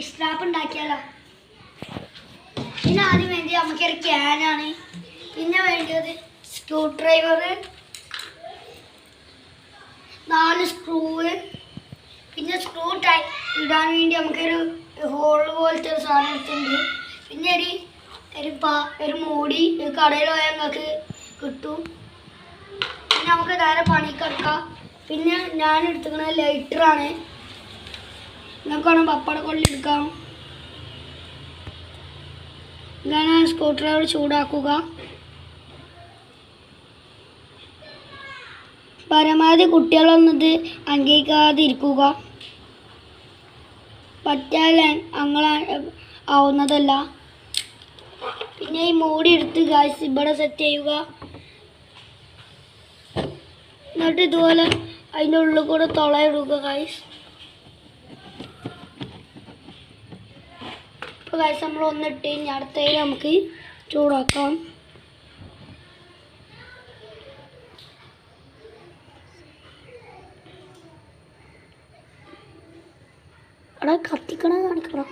Strap ഉണ്ടാക്കിയാലോ? പിന്നെ ആദ്യം വേണ്ടി നമുക്കൊരു ക്യാനാണ്. പിന്നെ വേണ്ടത് സ്ക്രൂ ഡ്രൈവർ, 4 സ്ക്രൂവ്, പിന്നെ സ്ക്രൂ ഇടാൻ വേണ്ടി നമുക്കൊരു ഹോൾ പോലത്തെ ഒരു സാധനം എടുത്തിട്ടുണ്ട്. പിന്നെ ഒരു മൂടി കടയിൽ പോയാൽ നിങ്ങൾക്ക് കിട്ടും. പിന്നെ നമുക്ക് നേരെ പണിക്കെടുക്കാം. പിന്നെ ഞാൻ എടുത്തിരിക്കുന്നത് ലൈറ്ററാണ്. നിങ്ങൾക്ക് വേണം പപ്പടക്കൊള്ളി എടുക്കാം. ഇതാണ് സ്ക്രൂ ഡ്രൈവർ ചൂടാക്കുക. പരമാവധി കുട്ടികളൊന്നും ഇത് അംഗീകരിക്കാതിരിക്കുക. പറ്റാൽ ആവുന്നതല്ല. പിന്നെ ഈ മൂടി എടുത്ത് ഗായ്സ് ഇവിടെ സെറ്റ് ചെയ്യുക. എന്നിട്ട് ഇതുപോലെ അതിൻ്റെ ഉള്ളിൽ കൂടെ തുളയിടുക ഗായ്സ്. ഇപ്പോൾ ഗായ്സ് നമ്മൾ ഒന്നിട്ട് കഴിഞ്ഞാൽ അടുത്തതിൽ നമുക്ക് ചൂടാക്കാം. അവിടെ കത്തിക്കണ കാണിക്കണം.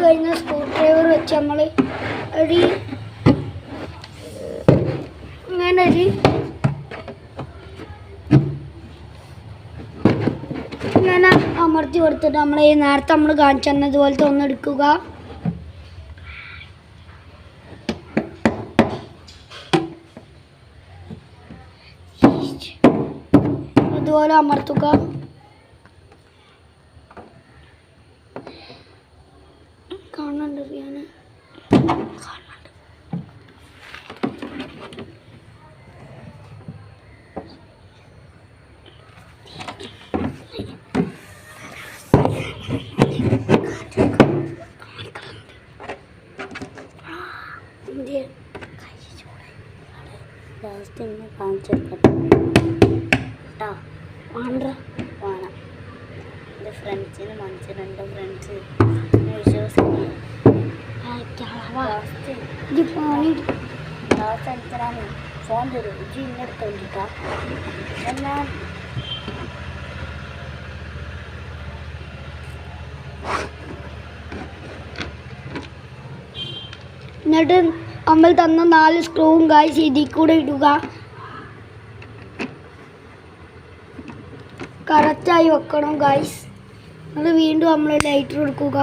കഴിഞ്ഞ സ്ക്രൂ ഡ്രൈവർ വെച്ച് നമ്മൾ ഇങ്ങനെ അമർത്തി കൊടുത്തിട്ട് നമ്മൾ ഈ നേരത്തെ നമ്മൾ കാണിച്ചു തന്നതുപോലത്തെ ഒന്ന് എടുക്കുക. ഇതുപോലെ അമർത്തുക. കാണുന്നുണ്ട് ഞാൻ ലാസ്റ്റ് ഇങ്ങനെ കാണിച്ചെടുക്കട്ടെ കേട്ടോ. വേണം എൻ്റെ ഫ്രണ്ട്സിന് മനസ്സിന് എൻ്റെ ഫ്രണ്ട്സ് ാണ് ഫോൺ തരും. ഇജി ഇന്നെടുത്ത് വേണ്ടിട്ടാ എന്നാ എന്നിട്ട് നമ്മൾ തന്ന 4 സ്ക്രൂവും ഗായ്സ് ഇതിൽ കൂടെ ഇടുക. കറക്റ്റായി വെക്കണം ഗായ്സ്. അത് വീണ്ടും നമ്മൾ ലൈറ്റർ എടുക്കുക.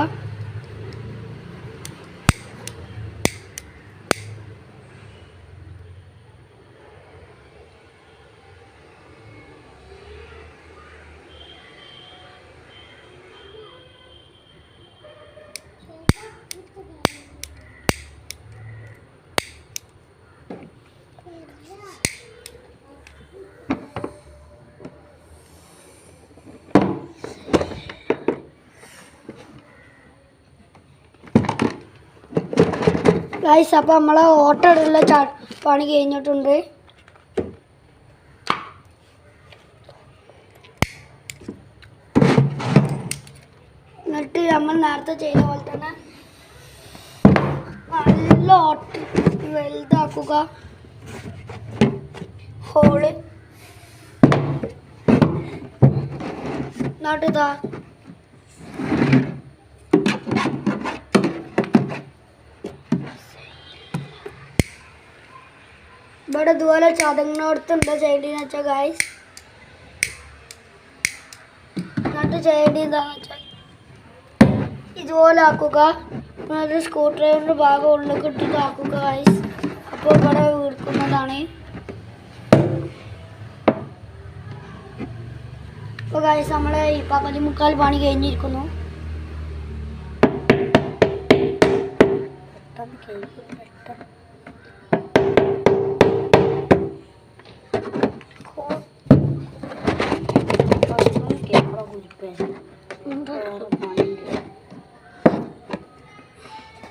ഗായ്സ് അപ്പോൾ നമ്മളെ ഓട്ടോയുള്ള പണി കഴിഞ്ഞിട്ടുണ്ട്. എന്നിട്ട് നമ്മൾ നേരത്തെ ചെയ്ത പോലെ തന്നെ നല്ല ഓട്ട് വലുതാക്കുക. ഹോള് എന്നിട്ട് ഇതാ ഇവിടെ ഇതുപോലെ ചതങ്ങിനോടത്ത് എന്താ ചെയ്യേണ്ടതെന്ന് വെച്ചാൽ ഗായ്സ്, എന്നിട്ട് ചെയ്യേണ്ടത് എന്താണെന്ന് വെച്ചാൽ ഇതുപോലെ ആക്കുക. എന്നിട്ട് സ്ക്രൂ ഡ്രൈവറിൻ്റെ ഭാഗം ഉള്ളിൽ ഇട്ടിട്ട് ആക്കുക ഗായ്സ്. അപ്പോൾ ഇവിടെ വീർക്കുന്നതാണ്. അപ്പോൾ ഗായ്സ് നമ്മളെ ഈ 15 പണി കഴിഞ്ഞിരിക്കുന്നു.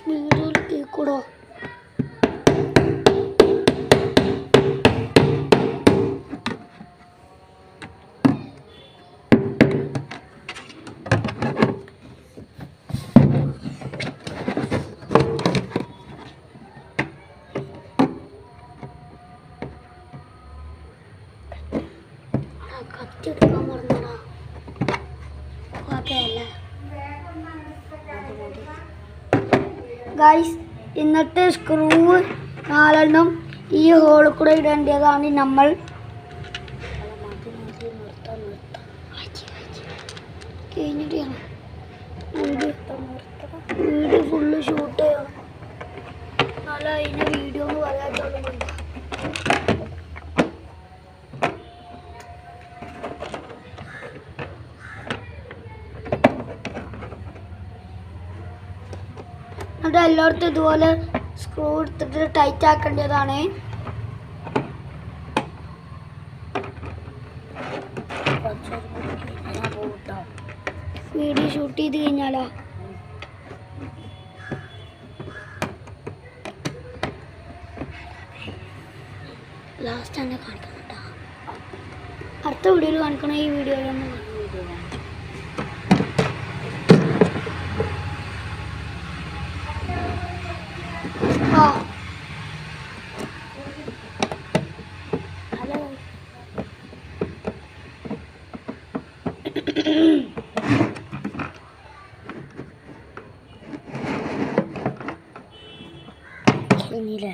വീഡിയോയിൽ കൂടോ കത്തിയെടുക്കാൻ മറന്നടാ. ഓക്കെ അല്ലേ ഗൈസ്? ഇന്നത്തെ സ്ക്രൂ 4 ഈ ഹോളിൽ കൂടെ ഇടേണ്ടതാണ് നമ്മൾ. കഴിഞ്ഞിട്ട് വീഡിയോ ഫുള്ള് ഷൂട്ട് ചെയ്യണം. നല്ല അതിൻ്റെ വീഡിയോ എന്ന് പറയാത്തോളം മതി. എന്നിട്ട് എല്ലായിടത്തും ഇതുപോലെ സ്ക്രൂ എടുത്തിട്ട് ടൈറ്റ് ആക്കേണ്ടതാണ്. വീഡിയോ ഷൂട്ട് ചെയ്ത് കഴിഞ്ഞാലോ ലാസ്റ്റ് തന്നെ കാണിക്കണം കേട്ടോ. അടുത്ത വീഡിയോയിൽ കാണിക്കണം. ഈ വീഡിയോയിലൊന്നും ഹലോ കഴിഞ്ഞില്ലേ?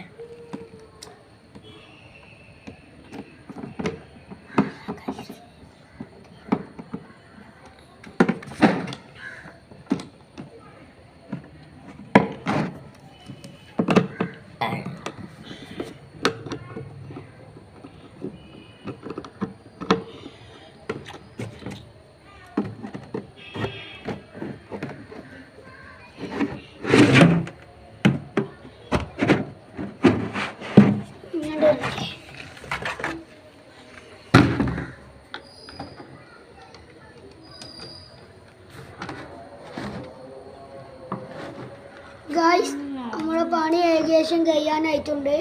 ഗായ്സ്, നമ്മുടെ പണി ഏകദേശം കഴിയാനായിട്ടുണ്ട്.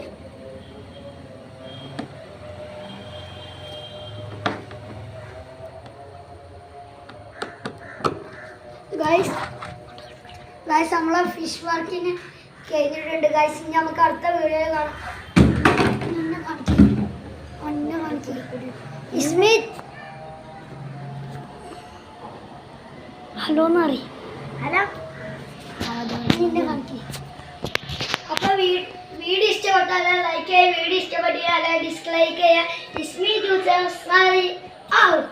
ഗായ്സ് നമ്മളെ ഫിഷ് വർക്കിന് കഴിഞ്ഞിട്ടുണ്ട്. ഗായ്സ് ഇനി നമുക്ക് അടുത്ത വീഡിയോ കാണാം. ഹലോ എന്നറി. ഹലോ. അപ്പൊ വീഡിയോ ഇഷ്ടപ്പെട്ടാൽ ലൈക്ക് ചെയ്യുക, വീഡിയോ ഇഷ്ടപ്പെട്ടാൽ ഡിസ്ലൈക്ക് ചെയ്യുക.